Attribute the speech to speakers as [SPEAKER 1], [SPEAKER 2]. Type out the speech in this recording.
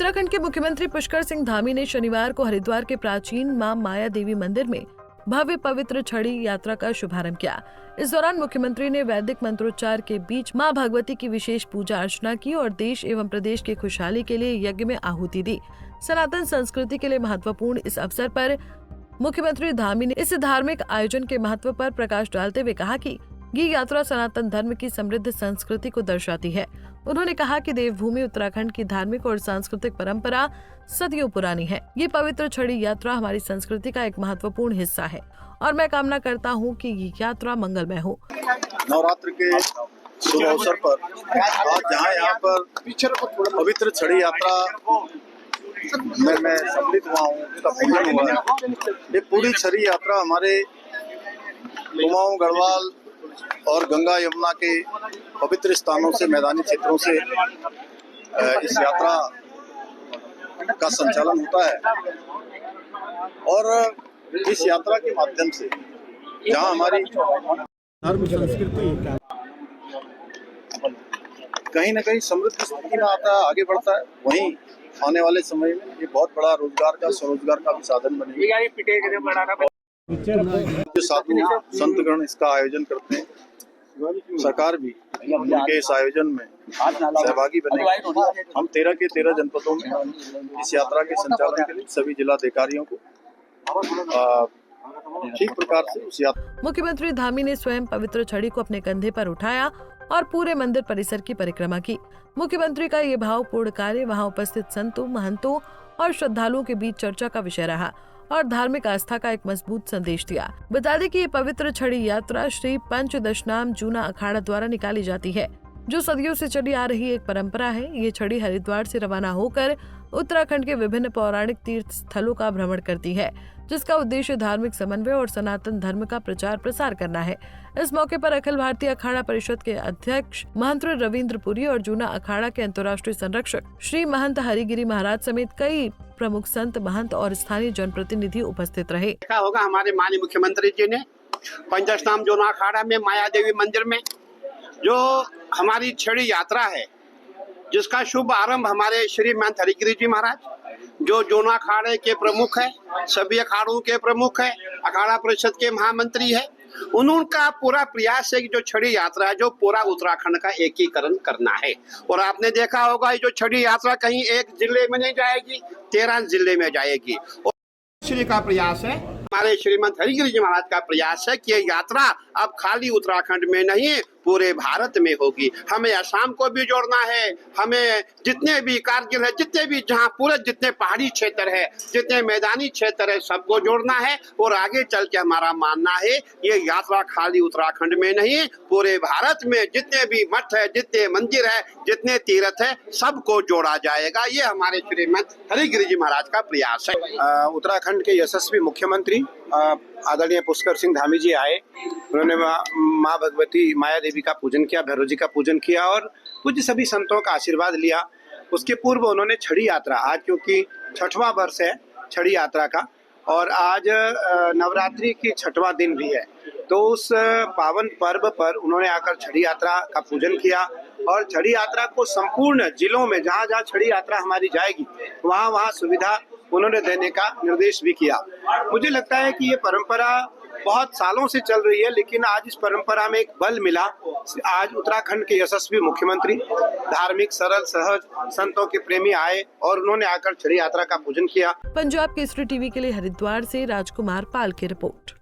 [SPEAKER 1] उत्तराखंड के मुख्यमंत्री पुष्कर सिंह धामी ने शनिवार को हरिद्वार के प्राचीन मां माया देवी मंदिर में भव्य पवित्र छड़ी यात्रा का शुभारंभ किया। इस दौरान मुख्यमंत्री ने वैदिक मंत्रोच्चार के बीच मां भगवती की विशेष पूजा अर्चना की और देश एवं प्रदेश की खुशहाली के लिए यज्ञ में आहुति दी। सनातन संस्कृति के लिए महत्वपूर्ण इस अवसर पर मुख्यमंत्री धामी ने इस धार्मिक आयोजन के महत्व पर प्रकाश डालते हुए कहा कि ये यात्रा सनातन धर्म की समृद्ध संस्कृति को दर्शाती है। उन्होंने कहा कि देवभूमि उत्तराखंड की धार्मिक और सांस्कृतिक परंपरा सदियों पुरानी है। ये पवित्र छड़ी यात्रा हमारी संस्कृति का एक महत्वपूर्ण हिस्सा है और मैं कामना करता हूँ कि ये यात्रा मंगलमय हो।
[SPEAKER 2] नवरात्र के शुभ अवसर पर आज जहाँ यहाँ पर पवित्र छड़ी यात्रा में मैं सम्मिलित हुआ हूँ, उसका पूजन हुआ है। ये पूरी छड़ी यात्रा हमारे कुमाऊं, गढ़वाल और गंगा यमुना के पवित्र स्थानों से, मैदानी क्षेत्रों से इस यात्रा का संचालन होता है और इस यात्रा के माध्यम से जहां हमारी धर्म संस्कृति कहीं न कहीं समृद्ध स्थिति में आता है, आगे बढ़ता है, वहीं आने वाले समय में ये बहुत बड़ा रोजगार का, स्वरोजगार का भी साधन बनेगा। जो साधु संतगण इसका आयोजन करते हैं, सरकार भी उनके इस आयोजन में सहभागी बनेगी। हम 13 के 13 जनपदों में इस यात्रा के संचालन के लिए सभी जिलाधिकारियों को ठीक प्रकार से उस यात्रा।
[SPEAKER 1] मुख्यमंत्री धामी ने स्वयं पवित्र छड़ी को अपने कंधे पर उठाया और पूरे मंदिर परिसर की परिक्रमा की। मुख्यमंत्री का ये भावपूर्ण कार्य वहां उपस्थित संतों, महंतों और श्रद्धालुओं के बीच चर्चा का विषय रहा और धार्मिक आस्था का एक मजबूत संदेश दिया। बता दें कि ये पवित्र छड़ी यात्रा श्री पंचदशनाम जूना अखाड़ा द्वारा निकाली जाती है, जो सदियों से चली आ रही एक परंपरा है। ये छड़ी हरिद्वार से रवाना होकर उत्तराखंड के विभिन्न पौराणिक तीर्थ स्थलों का भ्रमण करती है, जिसका उद्देश्य धार्मिक समन्वय और सनातन धर्म का प्रचार प्रसार करना है। इस मौके पर अखिल भारतीय अखाड़ा परिषद के अध्यक्ष महंत रविंद्र पुरी और जूना अखाड़ा के अंतर्राष्ट्रीय संरक्षक श्री महंत हरिगिरी महाराज समेत कई प्रमुख संत, महंत और स्थानीय जनप्रतिनिधि उपस्थित रहे।
[SPEAKER 3] देखा होगा हमारे माननीय मुख्यमंत्री जी ने पंचदशनाम जूना अखाड़ा में माया देवी मंदिर में जो हमारी छड़ी यात्रा है, जिसका शुभ आरंभ हमारे श्री महंत हरिगिरी जी महाराज जो जूना अखाड़े के प्रमुख है, सभी अखाड़ों के प्रमुख है, अखाड़ा परिषद के महामंत्री है, उनका पूरा प्रयास है कि जो छड़ी यात्रा है जो पूरा उत्तराखंड का एकीकरण करना है। और आपने देखा होगा ये जो छड़ी यात्रा कहीं एक जिले में नहीं जाएगी, 13 जिले में जाएगी। और श्री का प्रयास है, हमारे श्रीमंत हरिगिरी जी महाराज का प्रयास है कि ये यात्रा अब खाली उत्तराखंड में नहीं पूरे भारत में होगी। हमें असम को भी जोड़ना है, हमें जितने भी कारगिल है, जितने भी जहाँ पूरे जितने पहाड़ी क्षेत्र है, जितने मैदानी क्षेत्र है, सबको जोड़ना है। और आगे चल के हमारा मानना है ये यात्रा खाली उत्तराखंड में नहीं पूरे भारत में जितने भी मठ है, जितने मंदिर है, जितने तीर्थ है, सबको जोड़ा जाएगा। ये हमारे श्रीमंत हरिगिरी जी महाराज का प्रयास है।
[SPEAKER 4] उत्तराखंड के यशस्वी मुख्यमंत्री आदरणीय पुष्कर सिंह धामी जी आए, उन्होंने माँ भगवती माया देवी का पूजन किया, भैरव जी का पूजन किया और कुछ सभी संतों का आशीर्वाद लिया। उसके पूर्व उन्होंने छड़ी यात्रा, आज क्योंकि 6वां वर्ष है छड़ी यात्रा का और आज नवरात्रि की 6वां दिन भी है, तो उस पावन पर्व पर उन्होंने आकर छड़ी यात्रा का पूजन किया और छड़ी यात्रा को संपूर्ण जिलों में जहाँ जहाँ छड़ी यात्रा हमारी जाएगी वहाँ सुविधा उन्होंने देने का निर्देश भी किया। मुझे लगता है कि ये परंपरा बहुत सालों से चल रही है, लेकिन आज इस परंपरा में एक बल मिला। आज उत्तराखंड के यशस्वी मुख्यमंत्री, धार्मिक, सरल, सहज, संतों के प्रेमी आए और उन्होंने आकर छड़ी यात्रा का पूजन किया।
[SPEAKER 1] पंजाब केसरी टीवी के लिए हरिद्वार से राजकुमार पाल की रिपोर्ट।